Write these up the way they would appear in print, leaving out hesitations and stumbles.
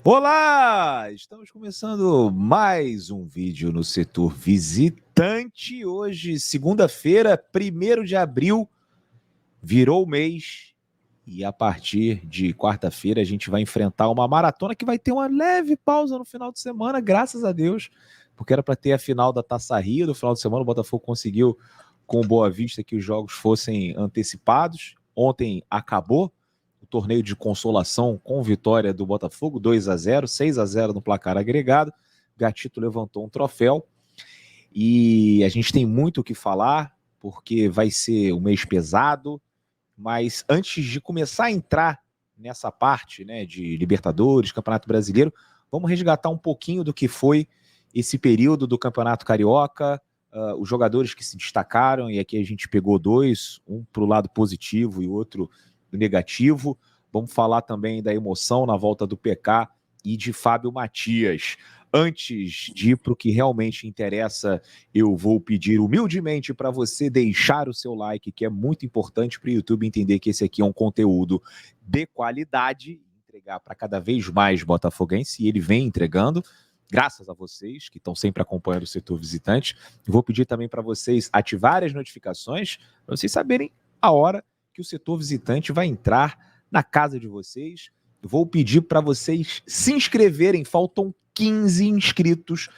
Olá! Estamos começando mais um vídeo no setor visitante. Hoje, segunda-feira, 1º de abril, virou o mês. E a partir de quarta-feira a gente vai enfrentar uma maratona que vai ter uma leve pausa no final de semana, graças a Deus, porque era para ter a final da Taça Rio no final de semana. O Botafogo conseguiu, com Boa Vista, que os jogos fossem antecipados. Ontem acabou o torneio de consolação com vitória do Botafogo, 2-0, 6-0 no placar agregado. Gatito levantou um troféu e a gente tem muito o que falar, porque vai ser um mês pesado. Mas antes de começar a entrar nessa parte, né, de Libertadores, Campeonato Brasileiro, vamos resgatar um pouquinho do que foi esse período do Campeonato Carioca, os jogadores que se destacaram, e aqui a gente pegou dois, um para o lado positivo e outro negativo. Vamos falar também da emoção na volta do PK e de Fábio Matias. Antes de ir para o que realmente interessa, eu vou pedir humildemente para você deixar o seu like, que é muito importante para o YouTube entender que esse aqui é um conteúdo de qualidade, entregar para cada vez mais botafoguense, e ele vem entregando, graças a vocês que estão sempre acompanhando o setor visitante. Eu vou pedir também para vocês ativarem as notificações, para vocês saberem a hora que o setor visitante vai entrar na casa de vocês. Vou pedir para vocês se inscreverem, faltam 15 inscritos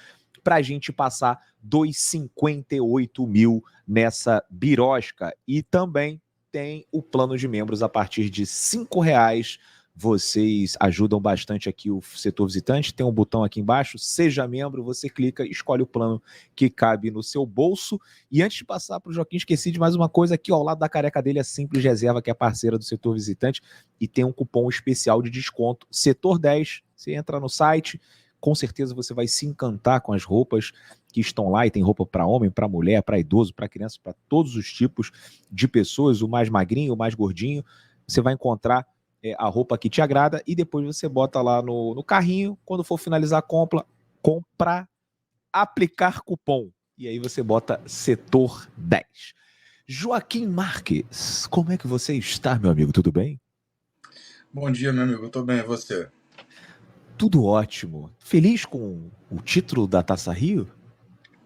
para a gente passar dos 58 mil nessa birosca. E também tem o plano de membros a partir de R$5. Vocês ajudam bastante aqui o setor visitante. Tem um botão aqui embaixo, seja membro, você clica, escolhe o plano que cabe no seu bolso. E antes de passar para o Joaquim, esqueci de mais uma coisa aqui, ó, ao lado da careca dele, a Simples Reserva, que é parceira do setor visitante, e tem um cupom especial de desconto, setor 10. Você entra no site, com certeza você vai se encantar com as roupas que estão lá, e tem roupa para homem, para mulher, para idoso, para criança, para todos os tipos de pessoas, o mais magrinho, o mais gordinho. Você vai encontrar a roupa que te agrada e depois você bota lá no carrinho. Quando for finalizar a compra, aplicar cupom. E aí você bota setor 10. Joaquim Marques, como é que você está, meu amigo? Tudo bem? Bom dia, meu amigo. Eu tô bem, e você? Tudo ótimo. Feliz com o título da Taça Rio?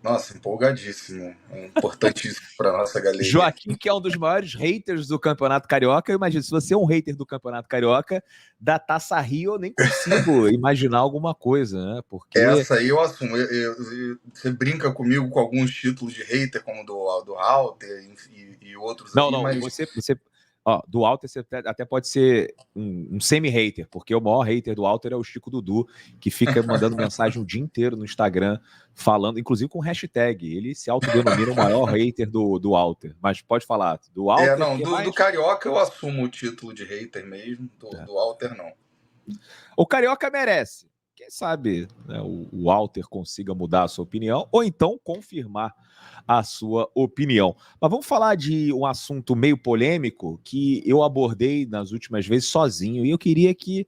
Nossa, empolgadíssimo. É importantíssimo para nossa galeria. Joaquim, que é um dos maiores haters do Campeonato Carioca. Eu imagino, se você é um hater do Campeonato Carioca, da Taça Rio, eu nem consigo imaginar alguma coisa, né? Porque... Essa aí eu assumo. Você brinca comigo com alguns títulos de hater, como do Halter e outros Não, aí, não, mas... você ó, do Walter você até pode ser um semi-hater, porque o maior hater do Walter é o Chico Dudu, que fica mandando mensagem o dia inteiro no Instagram, falando, inclusive com hashtag. Ele se autodenomina o maior hater do Walter. Mas pode falar, do Walter, não, que do Carioca eu assumo o título de hater mesmo, do Walter não. O Carioca merece. Quem sabe, né, o Walter consiga mudar a sua opinião, ou então confirmar a sua opinião. Mas vamos falar de um assunto meio polêmico que eu abordei nas últimas vezes sozinho, e eu queria que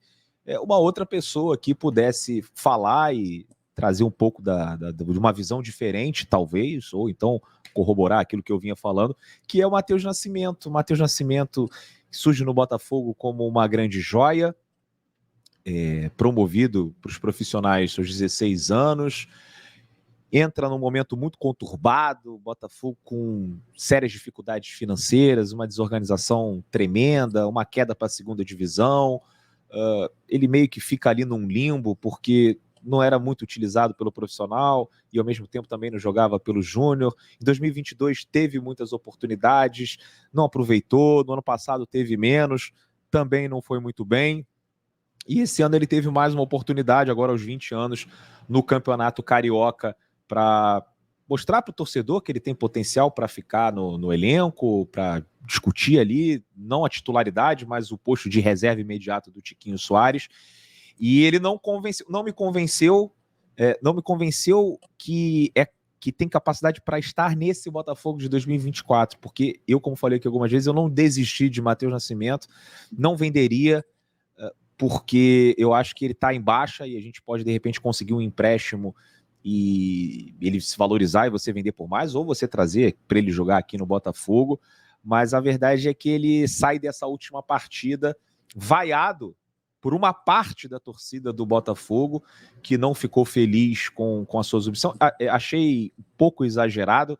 uma outra pessoa aqui pudesse falar e trazer um pouco de uma visão diferente, talvez, ou então corroborar aquilo que eu vinha falando, que é o Matheus Nascimento. O Matheus Nascimento surge no Botafogo como uma grande joia, promovido para os profissionais aos 16 anos, entra num momento muito conturbado, Botafogo com sérias dificuldades financeiras, uma desorganização tremenda, uma queda para a segunda divisão. Ele meio que fica ali num limbo, porque não era muito utilizado pelo profissional e ao mesmo tempo também não jogava pelo júnior. Em 2022 teve muitas oportunidades, não aproveitou, no ano passado teve menos, também não foi muito bem. E esse ano ele teve mais uma oportunidade, agora aos 20 anos, no Campeonato Carioca, para mostrar para o torcedor que ele tem potencial para ficar no elenco, para discutir ali, não a titularidade, mas o posto de reserva imediato do Tiquinho Soares. E ele não me convenceu que tem capacidade para estar nesse Botafogo de 2024, porque eu, como falei aqui algumas vezes, eu não desisti de Matheus Nascimento, não venderia, porque eu acho que ele está em baixa e a gente pode, de repente, conseguir um empréstimo e ele se valorizar e você vender por mais, ou você trazer para ele jogar aqui no Botafogo. Mas a verdade é que ele sai dessa última partida vaiado por uma parte da torcida do Botafogo que não ficou feliz com a sua exibição. Achei um pouco exagerado.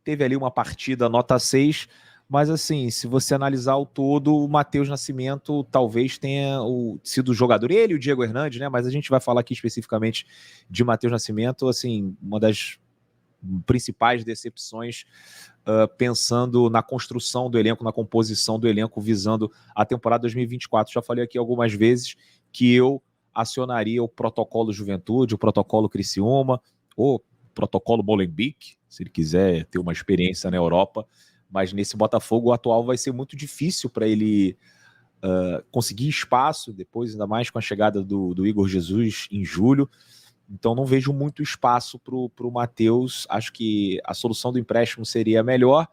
Teve ali uma partida nota 6, mas assim, se você analisar o todo, o Matheus Nascimento talvez tenha sido o jogador, ele e o Diego Hernandes, né? Mas a gente vai falar aqui especificamente de Matheus Nascimento, assim, uma das principais decepções, pensando na construção do elenco, na composição do elenco, visando a temporada 2024. Já falei aqui algumas vezes que eu acionaria o protocolo Juventude, o protocolo Criciúma, ou protocolo Molenbeek, se ele quiser ter uma experiência na Europa, mas nesse Botafogo atual vai ser muito difícil para ele conseguir espaço, depois ainda mais com a chegada do Igor Jesus em julho. Então não vejo muito espaço para o Matheus. Acho que a solução do empréstimo seria melhor.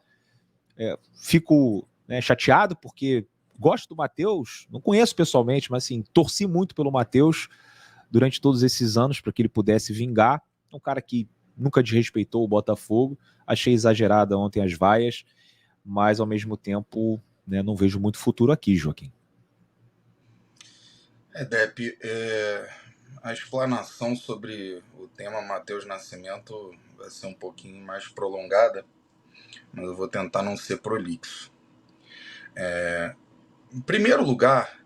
Fico, né, chateado porque gosto do Matheus, não conheço pessoalmente, mas assim, torci muito pelo Matheus durante todos esses anos para que ele pudesse vingar. Um cara que nunca desrespeitou o Botafogo. Achei exagerada ontem as vaias, mas ao mesmo tempo, né, não vejo muito futuro aqui, Joaquim. Depp, a explanação sobre o tema Matheus Nascimento vai ser um pouquinho mais prolongada, mas eu vou tentar não ser prolixo. Em primeiro lugar,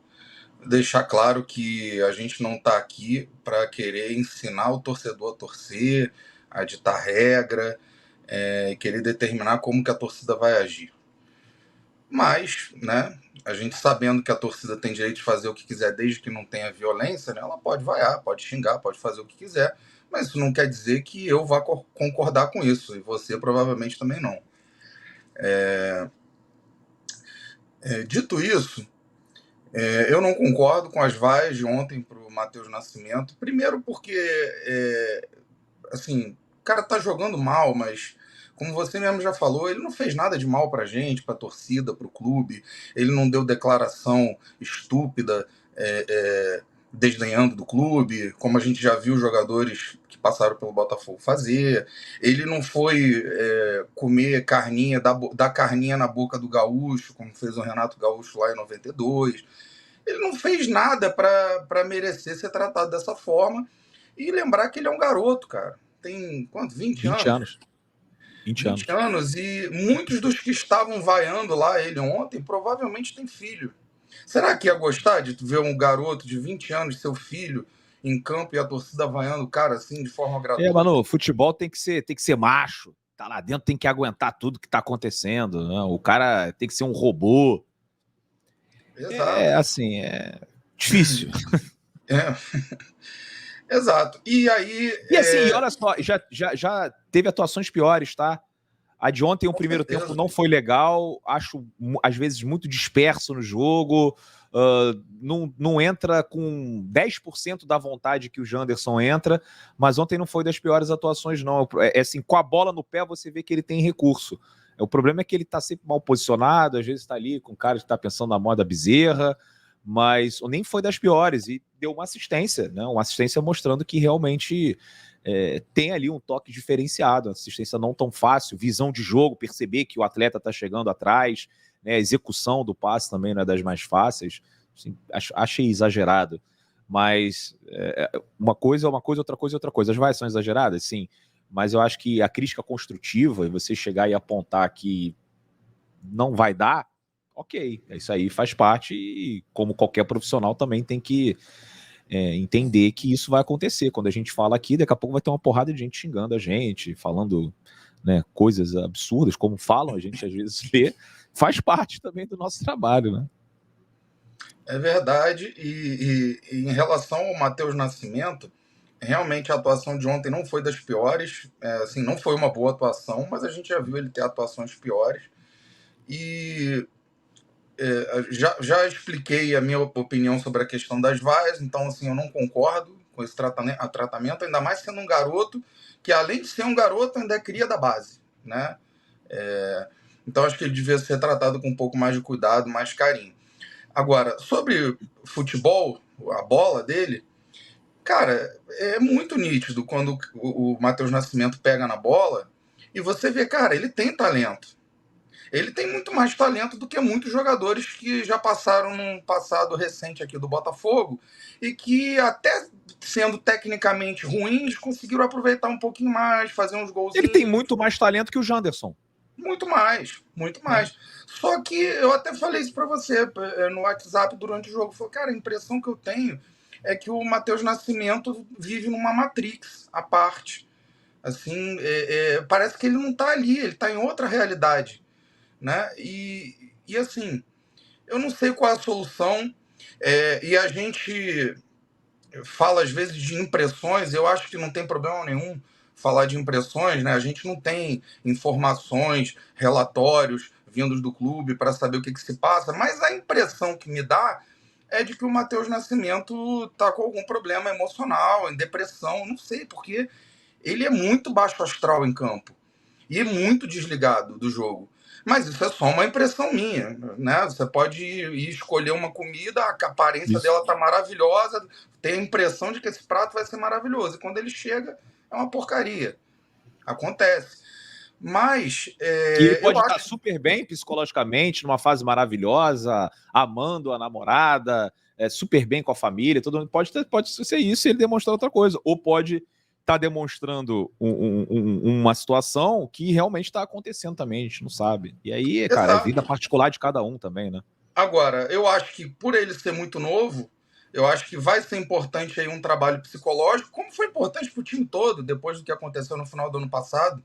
deixar claro que a gente não está aqui para querer ensinar o torcedor a torcer, a ditar regra, querer determinar como que a torcida vai agir. Mas, né, a gente sabendo que a torcida tem direito de fazer o que quiser desde que não tenha violência, né, ela pode vaiar, pode xingar, pode fazer o que quiser, mas isso não quer dizer que eu vá concordar com isso, e você provavelmente também não. Dito isso, eu não concordo com as vaias de ontem para o Matheus Nascimento. Primeiro porque, assim, o cara tá jogando mal, mas como você mesmo já falou, ele não fez nada de mal pra gente, pra torcida, pro clube. Ele não deu declaração estúpida, desdenhando do clube, como a gente já viu jogadores que passaram pelo Botafogo fazer. Ele não foi comer carninha, dar carninha na boca do Gaúcho, como fez o Renato Gaúcho lá em 92. Ele não fez nada para merecer ser tratado dessa forma. E lembrar que ele é um garoto, cara. Tem quanto? 20 anos? 20 anos. E muitos dos que estavam vaiando lá ele ontem provavelmente têm filho. Será que ia gostar de ver um garoto de 20 anos, seu filho, em campo e a torcida vaiando o cara assim de forma gratuita? Mano, futebol tem que ser macho. Tá lá dentro, tem que aguentar tudo que tá acontecendo, né? O cara tem que ser um robô. Exato. Assim, é difícil. Exato. E aí... E assim, olha só, já teve atuações piores, tá? A de ontem, o primeiro tempo não foi legal, acho às vezes muito disperso no jogo, não entra com 10% da vontade que o Janderson entra, mas ontem não foi das piores atuações, não. Assim, com a bola no pé, você vê que ele tem recurso. O problema é que ele tá sempre mal posicionado, às vezes tá ali com o cara que tá pensando na moda Bezerra, mas nem foi das piores, e deu uma assistência, né? Uma assistência mostrando que realmente tem ali um toque diferenciado, assistência não tão fácil, visão de jogo, perceber que o atleta está chegando atrás, né? A execução do passe também não é das mais fáceis. Assim, achei exagerado, mas uma coisa é uma coisa, outra coisa é outra coisa. As vaias são exageradas, sim, mas eu acho que a crítica construtiva e você chegar e apontar que não vai dar, ok, isso aí faz parte e como qualquer profissional também tem que entender que isso vai acontecer. Quando a gente fala aqui, daqui a pouco vai ter uma porrada de gente xingando a gente, falando, né, coisas absurdas, como falam, a gente às vezes lê, faz parte também do nosso trabalho, né? É verdade, e em relação ao Matheus Nascimento, realmente a atuação de ontem não foi das piores, assim, não foi uma boa atuação, mas a gente já viu ele ter atuações piores, e já expliquei a minha opinião sobre a questão das vaias, então assim, eu não concordo com esse tratamento, ainda mais sendo um garoto que, além de ser um garoto, ainda é cria da base, né? Então acho que ele devia ser tratado com um pouco mais de cuidado, mais carinho. Agora, sobre futebol, a bola dele, cara, é muito nítido quando o Matheus Nascimento pega na bola e você vê, cara, ele tem talento. Ele tem muito mais talento do que muitos jogadores que já passaram num passado recente aqui do Botafogo e que, até sendo tecnicamente ruins, conseguiram aproveitar um pouquinho mais, fazer uns Ele tem golzinhos. muito mais talento que o Janderson. Muito mais, muito mais. Só que eu até falei isso para você no WhatsApp durante o jogo. Falei, cara, a impressão que eu tenho é que o Matheus Nascimento vive numa Matrix à parte. Assim, parece que ele não está ali, ele está em outra realidade, né? E assim, eu não sei qual é a solução. E a gente fala às vezes de impressões, eu acho que não tem problema nenhum falar de impressões, né? A gente não tem informações, relatórios vindos do clube para saber o que se passa, mas a impressão que me dá é de que o Matheus Nascimento está com algum problema emocional, em depressão, não sei, porque ele é muito baixo astral em campo e muito desligado do jogo. Mas isso é só uma impressão minha, né? Você pode ir escolher uma comida, a aparência dela tá maravilhosa, tem a impressão de que esse prato vai ser maravilhoso. E quando ele chega, é uma porcaria. Acontece. Mas Que ele pode eu estar acho... super bem psicologicamente, numa fase maravilhosa, amando a namorada, super bem com a família, tudo pode ser isso e ele demonstrar outra coisa. Ou pode estar demonstrando uma situação que realmente está acontecendo também, a gente não sabe. E aí, cara, é vida particular de cada um também, né? Agora, eu acho que por ele ser muito novo, eu acho que vai ser importante aí um trabalho psicológico, como foi importante para o time todo, depois do que aconteceu no final do ano passado,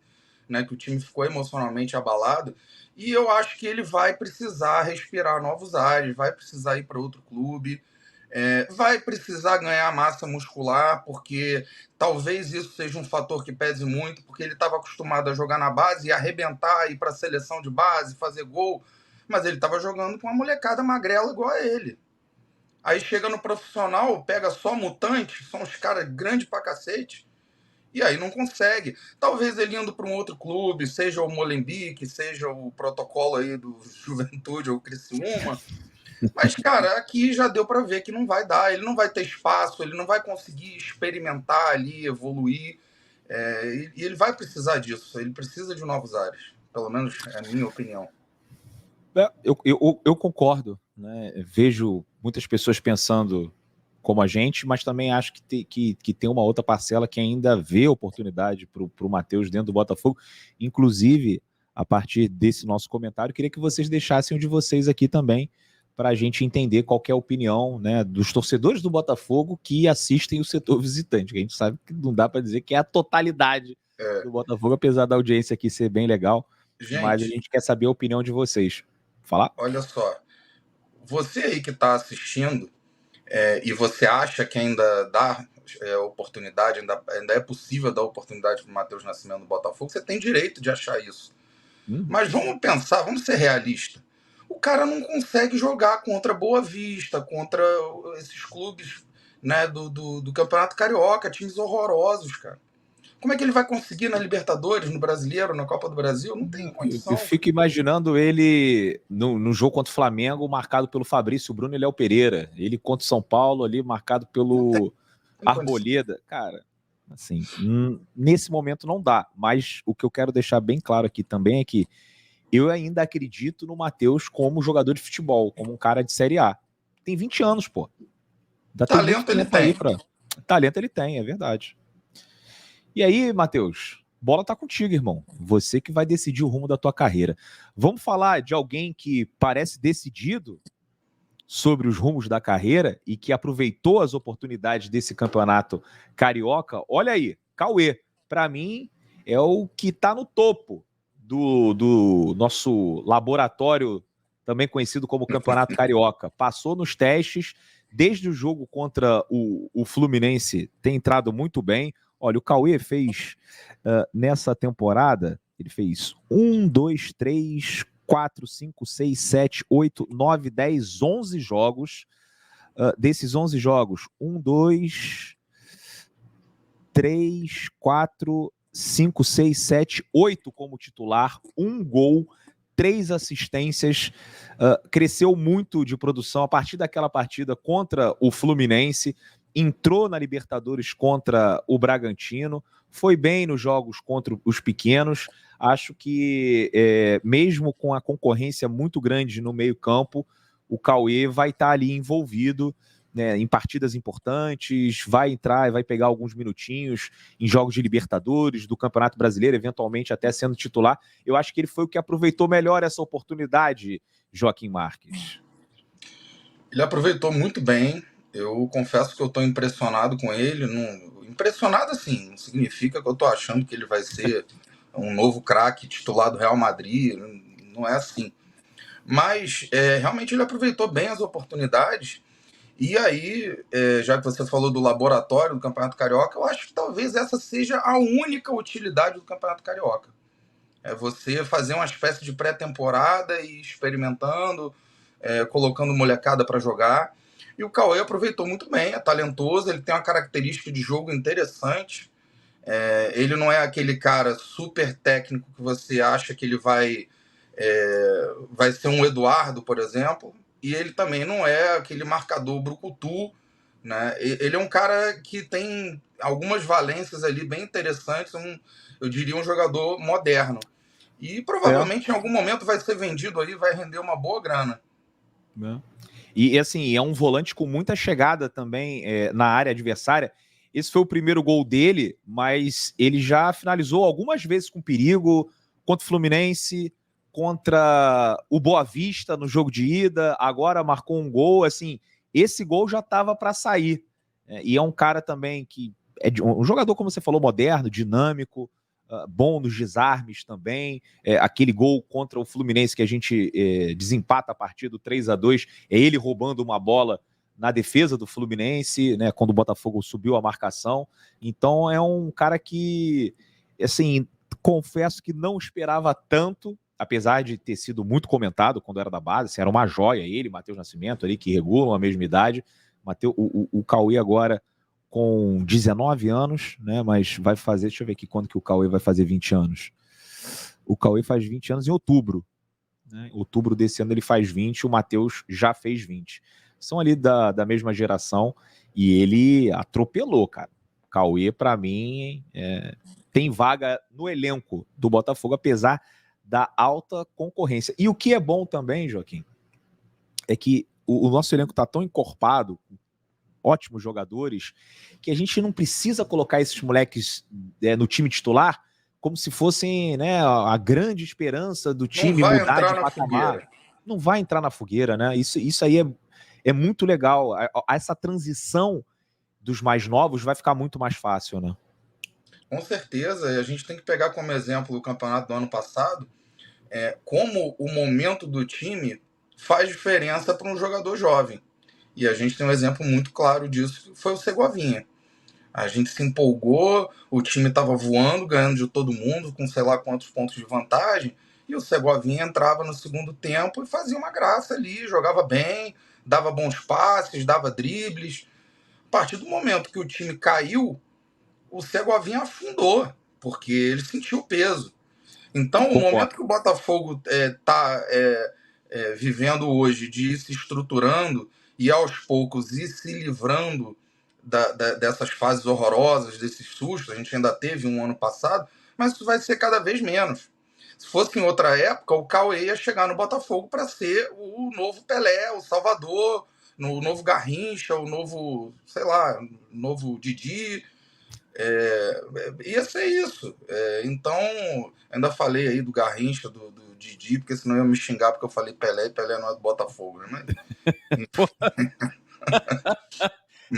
né, que o time ficou emocionalmente abalado. E eu acho que ele vai precisar respirar novos ares, vai precisar ir para outro clube, vai precisar ganhar massa muscular, porque talvez isso seja um fator que pese muito, porque ele estava acostumado a jogar na base e arrebentar, ir para a seleção de base, fazer gol, mas ele estava jogando com uma molecada magrela igual a ele. Aí chega no profissional, pega só mutante, são os caras grandes pra cacete, e aí não consegue. Talvez ele indo para um outro clube, seja o Molenbeek, seja o protocolo aí do Juventude ou Criciúma. Mas, cara, aqui já deu para ver que não vai dar. Ele não vai ter espaço, ele não vai conseguir experimentar ali, evoluir. E ele vai precisar disso. Ele precisa de novos ares. Pelo menos é a minha opinião. Eu concordo, né? Vejo muitas pessoas pensando como a gente, mas também acho que tem uma outra parcela que ainda vê oportunidade para o Matheus dentro do Botafogo. Inclusive, a partir desse nosso comentário, queria que vocês deixassem o de vocês aqui também, para a gente entender qual é a opinião, né, dos torcedores do Botafogo que assistem o setor visitante, que a gente sabe que não dá para dizer que é a totalidade do Botafogo, apesar da audiência aqui ser bem legal, mas a gente quer saber a opinião de vocês. Falar? Olha só, você aí que está assistindo e você acha que ainda dá oportunidade, ainda é possível dar oportunidade para o Matheus Nascimento no Botafogo, você tem direito de achar isso. Mas vamos pensar, vamos ser realistas. O cara não consegue jogar contra Boa Vista, contra esses clubes, né, do Campeonato Carioca, times horrorosos, cara. Como é que ele vai conseguir na Libertadores, no Brasileiro, na Copa do Brasil? Não tem condição. Eu fico imaginando ele no jogo contra o Flamengo, marcado pelo Fabrício Bruno e Léo Pereira. Ele contra o São Paulo ali, marcado pelo Arboleda. Cara, assim, nesse momento não dá. Mas o que eu quero deixar bem claro aqui também é que eu ainda acredito no Matheus como jogador de futebol, como um cara de Série A. Tem 20 anos, pô. Talento ele tem. Talento ele tem, é verdade. E aí, Matheus, bola tá contigo, irmão. Você que vai decidir o rumo da tua carreira. Vamos falar de alguém que parece decidido sobre os rumos da carreira e que aproveitou as oportunidades desse campeonato carioca. Olha aí, Cauê, para mim é o que tá no topo do nosso laboratório, também conhecido como Campeonato Carioca. Passou nos testes, desde o jogo contra o Fluminense tem entrado muito bem. Olha, o Cauê fez nessa temporada, ele fez 1, 2, 3, 4, 5, 6, 7, 8, 9, 10, 11 jogos. Desses 11 jogos, 1, 2, 3, 4, 5, 6, 7, 8 como titular, 1 gol, 3 assistências, cresceu muito de produção a partir daquela partida contra o Fluminense, entrou na Libertadores contra o Bragantino, foi bem nos jogos contra os pequenos, acho que mesmo com a concorrência muito grande no meio-campo, o Cauê vai estar ali envolvido, né, em partidas importantes, vai entrar e vai pegar alguns minutinhos em jogos de Libertadores, do Campeonato Brasileiro, eventualmente até sendo titular. Eu acho que ele foi o que aproveitou melhor essa oportunidade, Joaquim Marques. Ele aproveitou muito bem. Eu confesso que eu estou impressionado com ele. Não... Impressionado assim, não significa que eu estou achando que ele vai ser um novo craque titular do Real Madrid. Não é assim. Mas realmente ele aproveitou bem as oportunidades. E aí, já que você falou do laboratório do Campeonato Carioca, eu acho que talvez essa seja a única utilidade do Campeonato Carioca. É você fazer uma espécie de pré-temporada e experimentando, colocando molecada para jogar. E o Cauê aproveitou muito bem, é talentoso, ele tem uma característica de jogo interessante. Ele não é aquele cara super técnico que você acha que ele vai ser um Eduardo, por exemplo. E ele também não é aquele marcador brucutu, né? Ele é um cara que tem algumas valências ali bem interessantes, eu diria um jogador moderno. E provavelmente em algum momento vai ser vendido aí, vai render uma boa grana. E assim, é um volante com muita chegada também na área adversária. Esse foi o primeiro gol dele, mas ele já finalizou algumas vezes com perigo contra o Fluminense, contra o Boa Vista no jogo de ida, agora marcou um gol, assim, esse gol já estava para sair. E é um cara também que é um jogador, como você falou, moderno, dinâmico, bom nos desarmes também. Aquele gol contra o Fluminense que a gente desempata a partida 3-2, é ele roubando uma bola na defesa do Fluminense, né, quando o Botafogo subiu a marcação. Então é um cara que, assim, confesso que não esperava tanto, apesar de ter sido muito comentado quando era da base, assim, era uma joia ele, Matheus Nascimento ali, que regulam a mesma idade. O Cauê agora com 19 anos, né? Mas vai fazer, deixa eu ver aqui quando que o Cauê vai fazer 20 anos. O Cauê faz 20 anos em outubro. Né? Em outubro desse ano ele faz 20, o Matheus já fez 20. São ali da mesma geração e ele atropelou, cara. Cauê, para mim, tem vaga no elenco do Botafogo, apesar da alta concorrência. E o que é bom também, Joaquim, é que o nosso elenco está tão encorpado, ótimos jogadores, que a gente não precisa colocar esses moleques no time titular como se fossem, né, a grande esperança do time mudar de patamar. Não vai entrar na fogueira, né? Isso aí é muito legal. Essa transição dos mais novos vai ficar muito mais fácil, né? Com certeza, a gente tem que pegar como exemplo o campeonato do ano passado, como o momento do time faz diferença para um jogador jovem. E a gente tem um exemplo muito claro disso, que foi o Segovinha. A gente se empolgou, o time estava voando, ganhando de todo mundo, com sei lá quantos pontos de vantagem, e o Segovinha entrava no segundo tempo e fazia uma graça ali, jogava bem, dava bons passes, dava dribles. A partir do momento que o time caiu, o Segovinha afundou, porque ele sentiu o peso. Então, o momento que o Botafogo está vivendo hoje de ir se estruturando e aos poucos ir se livrando dessas fases horrorosas, desses sustos, a gente ainda teve um ano passado, mas isso vai ser cada vez menos. Se fosse em outra época, o Cauê ia chegar no Botafogo para ser o novo Pelé, o Salvador, o novo Garrincha, o novo, sei lá, novo Didi. Ia ser isso. Então, ainda falei aí do Garrincha, do Didi, porque senão ia me xingar porque eu falei Pelé e Pelé não é do Botafogo, né?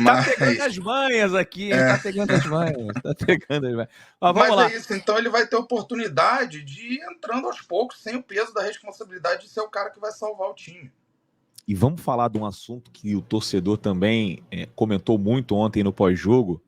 Tá pegando as manhas aqui, hein? Tá pegando as manhas. Mas vamos lá. É isso, então ele vai ter oportunidade de ir entrando aos poucos, sem o peso da responsabilidade de ser o cara que vai salvar o time. E vamos falar de um assunto que o torcedor também comentou muito ontem no pós-jogo.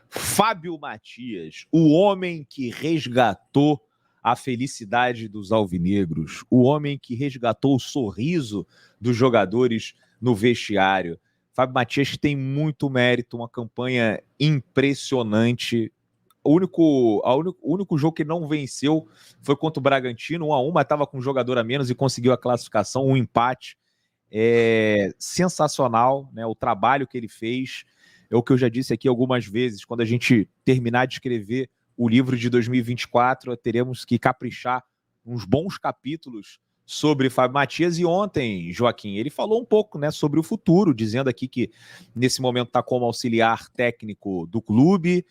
Fábio Matias, o homem que resgatou a felicidade dos alvinegros, o homem que resgatou o sorriso dos jogadores no vestiário. Fábio Matias tem muito mérito, uma campanha impressionante. O único jogo que não venceu foi contra o Bragantino, 1-1, mas estava com um jogador a menos e conseguiu a classificação, um empate. Sensacional, né? O trabalho que ele fez. É o que eu já disse aqui algumas vezes, quando a gente terminar de escrever o livro de 2024, teremos que caprichar uns bons capítulos sobre Fábio Matias. E ontem, Joaquim, ele falou um pouco, né, sobre o futuro, dizendo aqui que nesse momento está como auxiliar técnico do clube,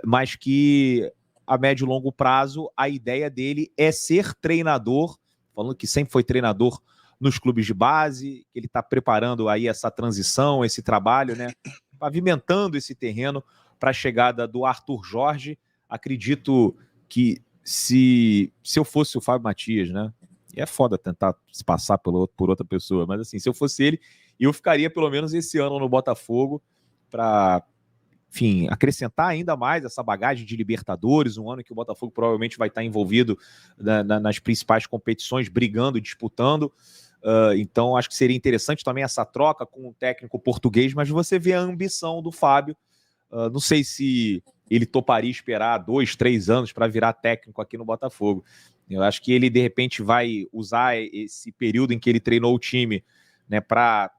mas que a médio e longo prazo a ideia dele é ser treinador, falando que sempre foi treinador nos clubes de base, que ele está preparando aí essa transição, esse trabalho, né, pavimentando esse terreno para a chegada do Arthur Jorge. Acredito que se eu fosse o Fábio Matias, né, é foda tentar se passar por outra pessoa, mas assim, se eu fosse ele, eu ficaria pelo menos esse ano no Botafogo para, enfim, acrescentar ainda mais essa bagagem de Libertadores, um ano que o Botafogo provavelmente vai estar envolvido nas principais competições, brigando, disputando. Então acho que seria interessante também essa troca com o técnico português, mas você vê a ambição do Fábio. Não sei se ele toparia esperar 2, 3 anos para virar técnico aqui no Botafogo. Eu acho que ele, de repente, vai usar esse período em que ele treinou o time, né, para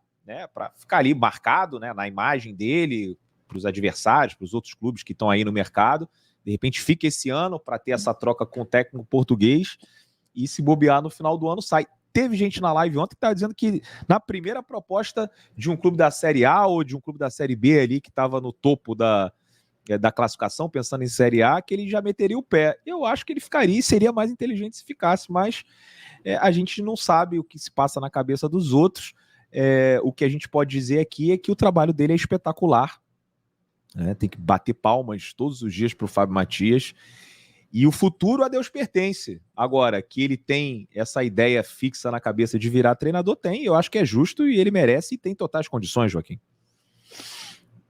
ficar ali marcado, né, na imagem dele, para os adversários, para os outros clubes que estão aí no mercado. De repente, fica esse ano para ter essa troca com o técnico português e, se bobear, no final do ano sai. Teve gente na live ontem que estava dizendo que na primeira proposta de um clube da Série A ou de um clube da Série B ali, que estava no topo da classificação, pensando em Série A, que ele já meteria o pé. Eu acho que ele ficaria e seria mais inteligente se ficasse, mas a gente não sabe o que se passa na cabeça dos outros. O que a gente pode dizer aqui é que o trabalho dele é espetacular. Tem que bater palmas todos os dias para o Fábio Matias. E o futuro a Deus pertence. Agora, que ele tem essa ideia fixa na cabeça de virar treinador, tem. Eu acho que é justo e ele merece e tem totais condições, Joaquim.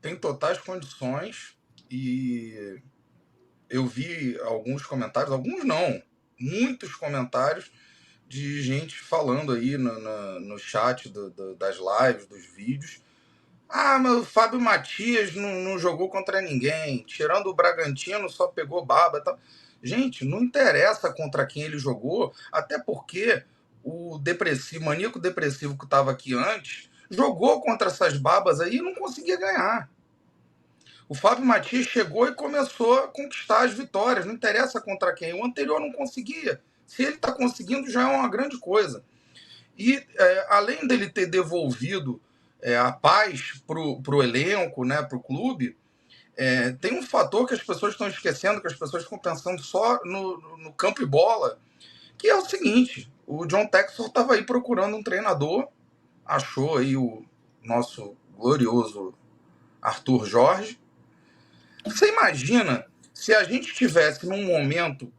Tem totais condições e eu vi alguns comentários, alguns não, muitos comentários de gente falando aí no chat das lives, dos vídeos. Mas o Fábio Matias não jogou contra ninguém. Tirando o Bragantino, só pegou baba e tal. Gente, não interessa contra quem ele jogou, até porque o maníaco depressivo que estava aqui antes jogou contra essas babas aí e não conseguia ganhar. O Fábio Matias chegou e começou a conquistar as vitórias. Não interessa contra quem. O anterior não conseguia. Se ele está conseguindo, já é uma grande coisa. E além dele ter devolvido a paz para o elenco, né, para o clube, tem um fator que as pessoas estão esquecendo, que as pessoas ficam pensando só no campo e bola, que é o seguinte: o John Textor estava aí procurando um treinador, achou aí o nosso glorioso Arthur Jorge. Você imagina se a gente estivesse num momento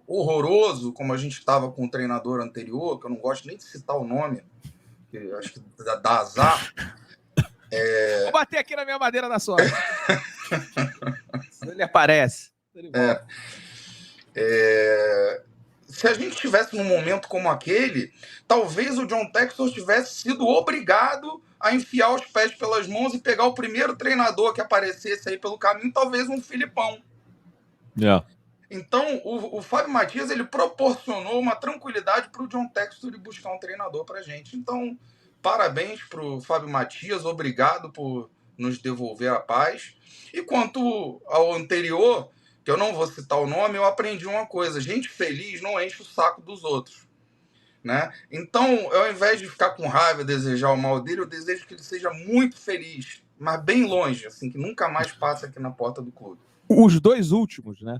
horroroso, como a gente estava com o treinador anterior, que eu não gosto nem de citar o nome, que eu acho que dá azar. Vou bater aqui na minha madeira da sorte. Se ele aparece. Se a gente estivesse num momento como aquele, talvez o John Textor tivesse sido obrigado a enfiar os pés pelas mãos e pegar o primeiro treinador que aparecesse aí pelo caminho, talvez um Filipão. Então, o Fábio Matias, ele proporcionou uma tranquilidade para o John Textor de buscar um treinador para a gente. Então, parabéns para o Fábio Matias, obrigado por nos devolver a paz. E quanto ao anterior, que eu não vou citar o nome, eu aprendi uma coisa: gente feliz não enche o saco dos outros, né? Então, ao invés de ficar com raiva, desejar o mal dele, eu desejo que ele seja muito feliz, mas bem longe, assim, que nunca mais passe aqui na porta do clube. Os dois últimos, né?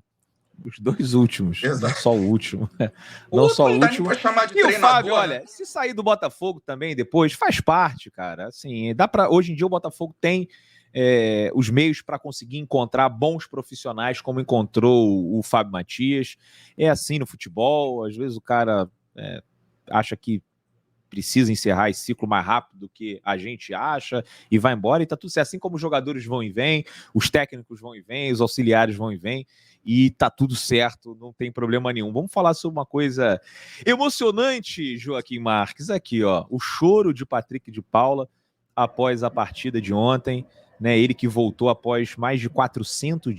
Os dois últimos. Exato. Não só o último. Não só o último. Chamar de e treinador, o Fábio, né? olha, se sair do Botafogo também depois, faz parte, cara. Assim, dá para. Hoje em dia o Botafogo tem os meios para conseguir encontrar bons profissionais, como encontrou o Fábio Matias. É assim no futebol. Às vezes o cara acha que precisa encerrar esse ciclo mais rápido do que a gente acha e vai embora, e tá tudo certo. Assim como os jogadores vão e vêm, os técnicos vão e vêm, os auxiliares vão e vêm, e tá tudo certo, não tem problema nenhum. Vamos falar sobre uma coisa emocionante, Joaquim Marques, aqui, ó, o choro de Patrick de Paula após a partida de ontem, né? Ele que voltou após mais de 400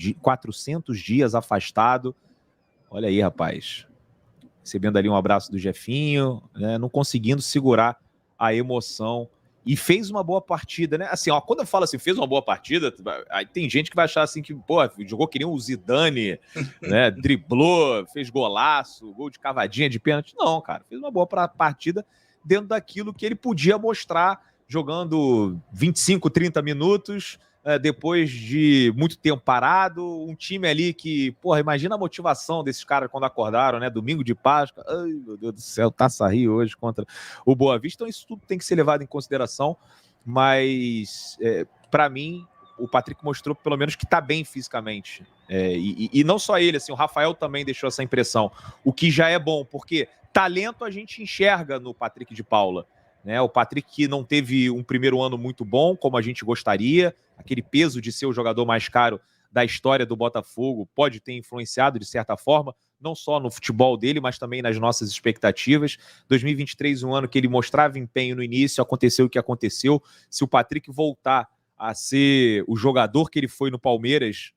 dias afastado. Olha aí, rapaz, recebendo ali um abraço do Jefinho, né, não conseguindo segurar a emoção E fez uma boa partida, né? Assim, ó, quando eu falo assim, fez uma boa partida, aí tem gente que vai achar assim que, pô, jogou que nem o Zidane, né? Driblou, fez golaço, gol de cavadinha, de pênalti. Não, cara, fez uma boa partida dentro daquilo que ele podia mostrar, jogando 25, 30 minutos, depois de muito tempo parado, um time ali que, porra, imagina a motivação desses caras quando acordaram, né? Domingo de Páscoa, ai, meu Deus do céu, Taça Rio hoje contra o Boa Vista. Então isso tudo tem que ser levado em consideração, mas para mim o Patrick mostrou pelo menos que está bem fisicamente. E não só ele, assim, o Rafael também deixou essa impressão, o que já é bom, porque talento a gente enxerga no Patrick de Paula. Né? O Patrick que não teve um primeiro ano muito bom, como a gente gostaria, aquele peso de ser o jogador mais caro da história do Botafogo pode ter influenciado de certa forma, não só no futebol dele, mas também nas nossas expectativas. 2023, um ano que ele mostrava empenho no início, aconteceu o que aconteceu. Se o Patrick voltar a ser o jogador que ele foi no Palmeiras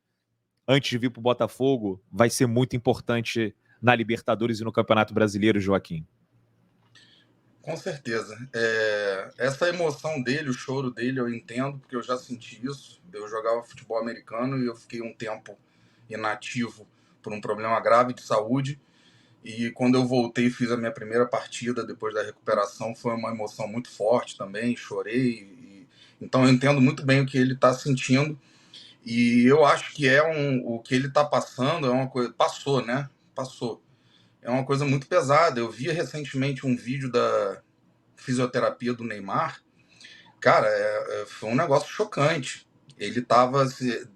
antes de vir para o Botafogo, vai ser muito importante na Libertadores e no Campeonato Brasileiro, Joaquim. Com certeza. Essa emoção dele, o choro dele, eu entendo, porque eu já senti isso. Eu jogava futebol americano e eu fiquei um tempo inativo por um problema grave de saúde. E quando eu voltei e fiz a minha primeira partida depois da recuperação, foi uma emoção muito forte também, chorei. Então eu entendo muito bem o que ele está sentindo. E eu acho que o que ele está passando é uma coisa... Passou, né? Passou. É uma coisa muito pesada. Eu vi recentemente um vídeo da fisioterapia do Neymar. Cara, foi um negócio chocante. Ele estava,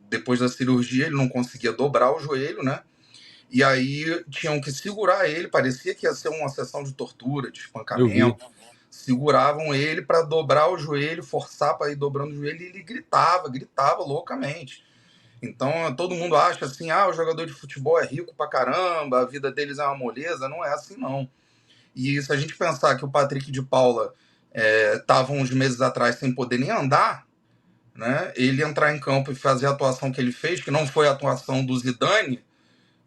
depois da cirurgia, ele não conseguia dobrar o joelho, né? E aí tinham que segurar ele, parecia que ia ser uma sessão de tortura, de espancamento. Seguravam ele para dobrar o joelho, forçar para ir dobrando o joelho, e ele gritava loucamente. Então todo mundo acha assim, o jogador de futebol é rico pra caramba, a vida deles é uma moleza. Não é assim, não. E se a gente pensar que o Patrick de Paula estava uns meses atrás sem poder nem andar, né? Ele entrar em campo e fazer a atuação que ele fez, que não foi a atuação do Zidane,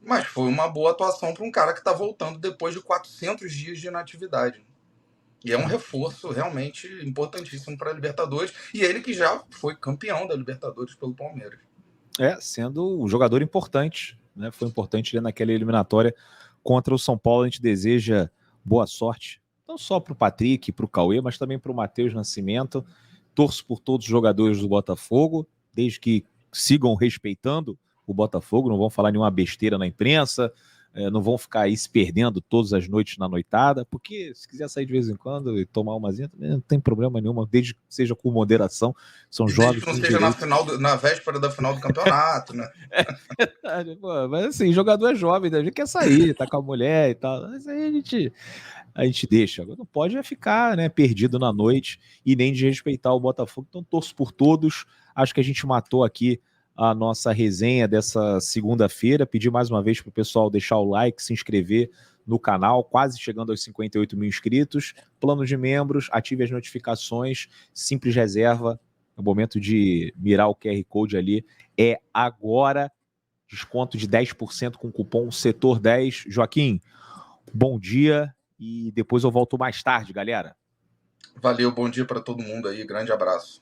mas foi uma boa atuação para um cara que está voltando depois de 400 dias de inatividade. E é um reforço realmente importantíssimo para a Libertadores. E ele que já foi campeão da Libertadores pelo Palmeiras. Sendo um jogador importante, né? Foi importante naquela eliminatória contra o São Paulo. A gente deseja boa sorte, não só para o Patrick, para o Cauê, mas também para o Matheus Nascimento. Torço por todos os jogadores do Botafogo, desde que sigam respeitando o Botafogo, não vão falar nenhuma besteira na imprensa, não vão ficar aí se perdendo todas as noites na noitada, porque se quiser sair de vez em quando e tomar umazinha, não tem problema nenhum, desde que seja com moderação. São jovens. Desde que não seja na véspera da final do campeonato, né? Pô, mas assim, jogador é jovem, a gente quer sair, tá com a mulher e tal, mas aí a gente deixa. Agora não pode ficar, né, perdido na noite e nem desrespeitar o Botafogo. Então torço por todos. Acho que a gente matou aqui a nossa resenha dessa segunda-feira. Pedir mais uma vez para o pessoal deixar o like, se inscrever no canal, quase chegando aos 58 mil inscritos. Plano de membros, ative as notificações, simples reserva. É o momento de mirar o QR Code ali. É agora. Desconto de 10% com o cupom Setor10. Joaquim, bom dia e depois eu volto mais tarde, galera. Valeu, bom dia para todo mundo aí. Grande abraço.